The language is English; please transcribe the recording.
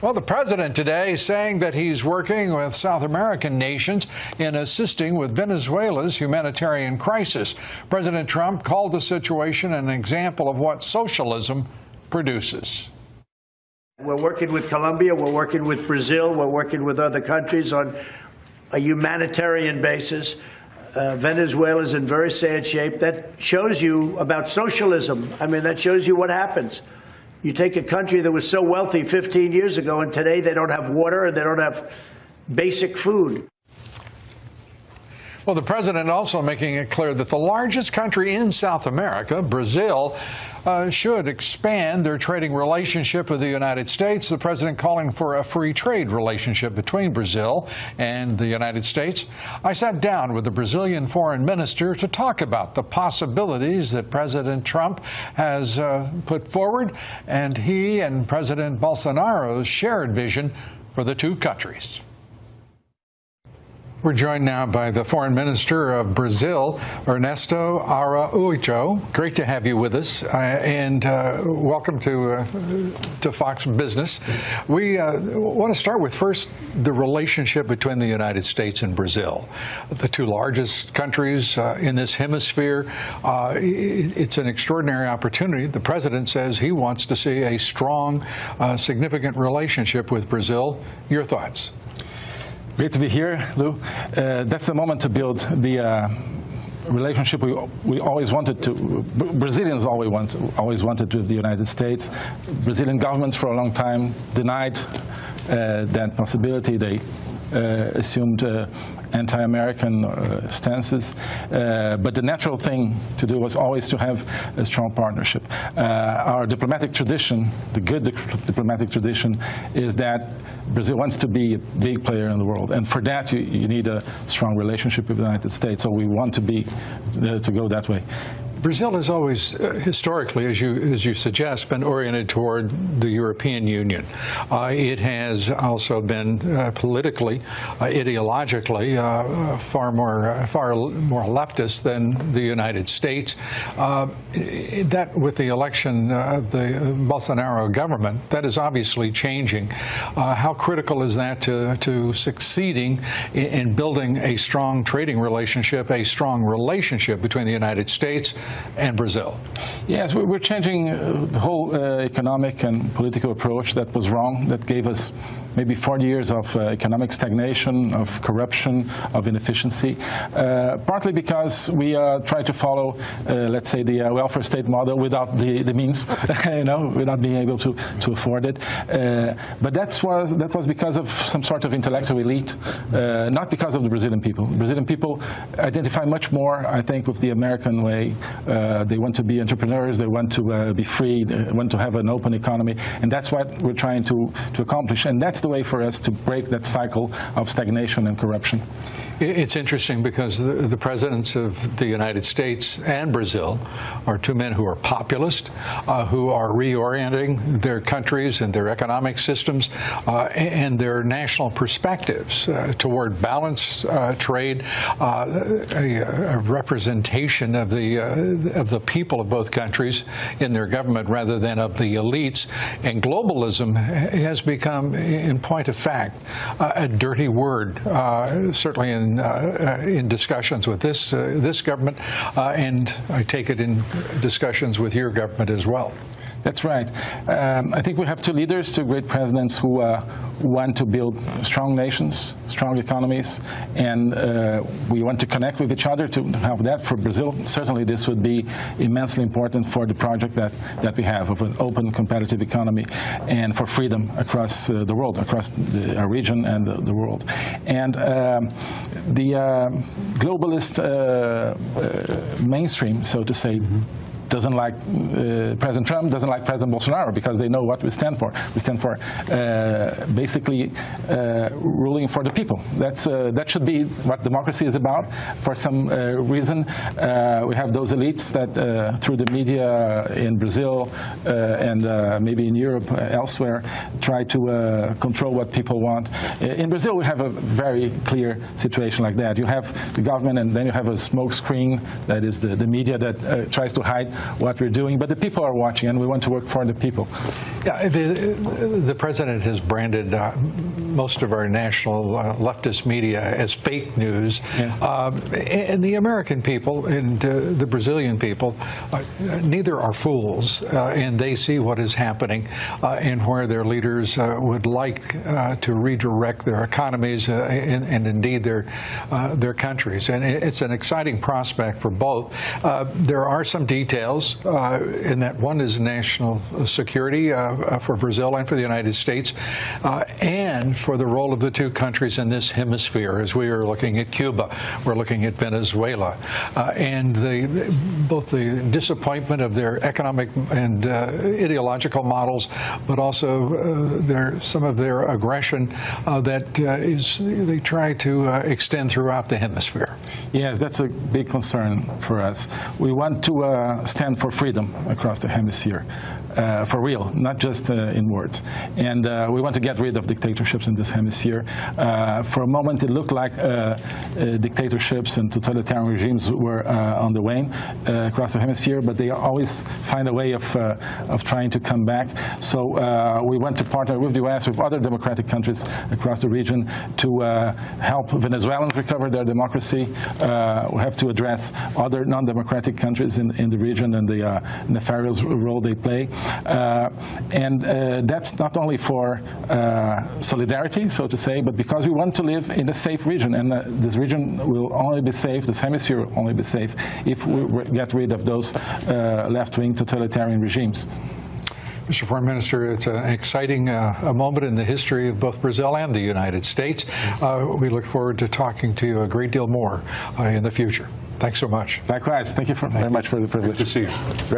Well, the president today saying that he's working with South American nations in assisting with Venezuela's humanitarian crisis. President Trump called the situation an example of what socialism produces. We're working with Colombia, we're working with Brazil, we're working with other countries on a humanitarian basis. Venezuela's in very sad shape. That shows you about socialism. I mean, that shows you what happens. You take a country that was so wealthy 15 years ago, and today they don't have water and they don't have basic food. Well, the president also making it clear that the largest country in South America, Brazil, should expand their trading relationship with the United States. The president calling for a free trade relationship between Brazil and the United States. I sat down with the Brazilian foreign minister to talk about the possibilities that President Trump has put forward, and he and President Bolsonaro's shared vision for the two countries. We're joined now by the Foreign Minister of Brazil, Ernesto Araújo. Great to have you with us, and welcome to Fox Business. We want to start with first the relationship between the United States and Brazil, the two largest countries in this hemisphere. It's an extraordinary opportunity. The president says he wants to see a strong, significant relationship with Brazil. Your thoughts? Great to be here, Lou. That's the moment to build the relationship we always wanted to. Brazilians always wanted with the United States. Brazilian governments for a long time denied that possibility. They assumed anti-American stances, but the natural thing to do was always to have a strong partnership. Our diplomatic tradition, the good diplomatic tradition, is that Brazil wants to be a big player in the world, and for that you need a strong relationship with the United States. So we want to go that way. Brazil has always, historically, as you suggest, been oriented toward the European Union. It has also been politically, ideologically, far more leftist than the United States. That, with the election of the Bolsonaro government, that is obviously changing. How critical is that to succeeding in building a strong trading relationship, a strong relationship between the United States and Brazil? Yes, we're changing the whole economic and political approach that was wrong, that gave us maybe 40 years of economic stagnation, of corruption, of inefficiency, partly because we try to follow, let's say, the welfare state model without the means, without being able to afford it. But that was because of some sort of intellectual elite, not because of the Brazilian people. Brazilian people identify much more, I think, with the American way. They want to be entrepreneurs, they want to be free, they want to have an open economy, and that's what we're trying to accomplish. And that's the way for us to break that cycle of stagnation and corruption. It's interesting because the presidents of the United States and Brazil are two men who are populist, who are reorienting their countries and their economic systems and their national perspectives toward balanced trade, a representation of the people of both countries in their government rather than of the elites. And globalism has become, in point of fact, a dirty word, certainly in discussions with this government, and I take it in discussions with your government as well. That's right. I think we have two leaders, two great presidents who want to build strong nations, strong economies, and we want to connect with each other to have that. For Brazil, certainly this would be immensely important for the project that we have of an open, competitive economy and for freedom across the world, across our region and the world. And the globalist mainstream, so to say, doesn't like President Trump, doesn't like President Bolsonaro, because they know what we stand for. We stand for basically ruling for the people. That should be what democracy is about. For some reason, we have those elites that through the media in Brazil and maybe in Europe, elsewhere, try to control what people want. In Brazil, we have a very clear situation like that. You have the government, and then you have a smoke screen that is the media that tries to hide what we're doing, but the people are watching, and we want to work for the people. Yeah, the president has branded most of our national leftist media as fake news. Yes. And the American people and the Brazilian people, neither are fools, and they see what is happening and where their leaders would like to redirect their economies and indeed their countries. And it's an exciting prospect for both. There are some details in that. One is national security for Brazil and for the United States, and for the role of the two countries in this hemisphere. As we are looking at Cuba, we're looking at Venezuela, and both the disappointment of their economic and ideological models, but also some of their aggression that they try to extend throughout the hemisphere. Yes, that's a big concern for us. We want to stand for freedom across the hemisphere, for real, not just in words. And we want to get rid of dictatorships in this hemisphere. For a moment, it looked like dictatorships and totalitarian regimes were on the wane across the hemisphere, but they always find a way of trying to come back. So we want to partner with the U.S., with other democratic countries across the region to help Venezuelans recover their democracy. We have to address other non-democratic countries in the region and the nefarious role they play. And that's not only for solidarity, so to say, but because we want to live in a safe region. And this region will only be safe, this hemisphere will only be safe, if we get rid of those left-wing totalitarian regimes. Mr. Foreign Minister, it's an exciting a moment in the history of both Brazil and the United States. We look forward to talking to you a great deal more in the future. Thanks so much. Likewise. Thank you very much for the privilege. Good to see you. Great.